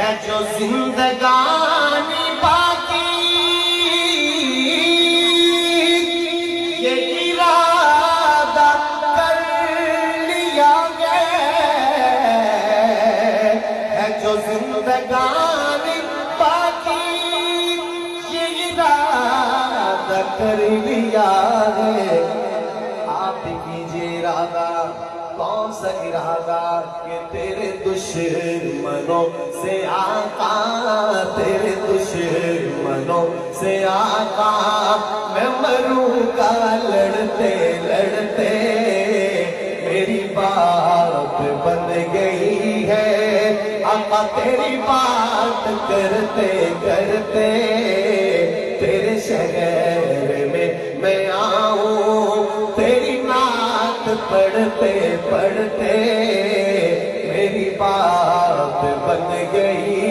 ہے جو زندگانی باقی یہ ارادہ کر لیا ہے جو زندگانی باقی یہ ارادہ کر لیا ہے آپ کیجئے ارادہ کون سا ارادہ کہ تیرے دشمنوں سے آقا تیرے دشمنوں سے آقا میں مروں گا لڑتے لڑتے میری بات بن گئی ہے آقا تیری بات کرتے کرتے تیرے شہر میں آؤں تیری نعت پڑھتے پڑھتے میری بات بن گئی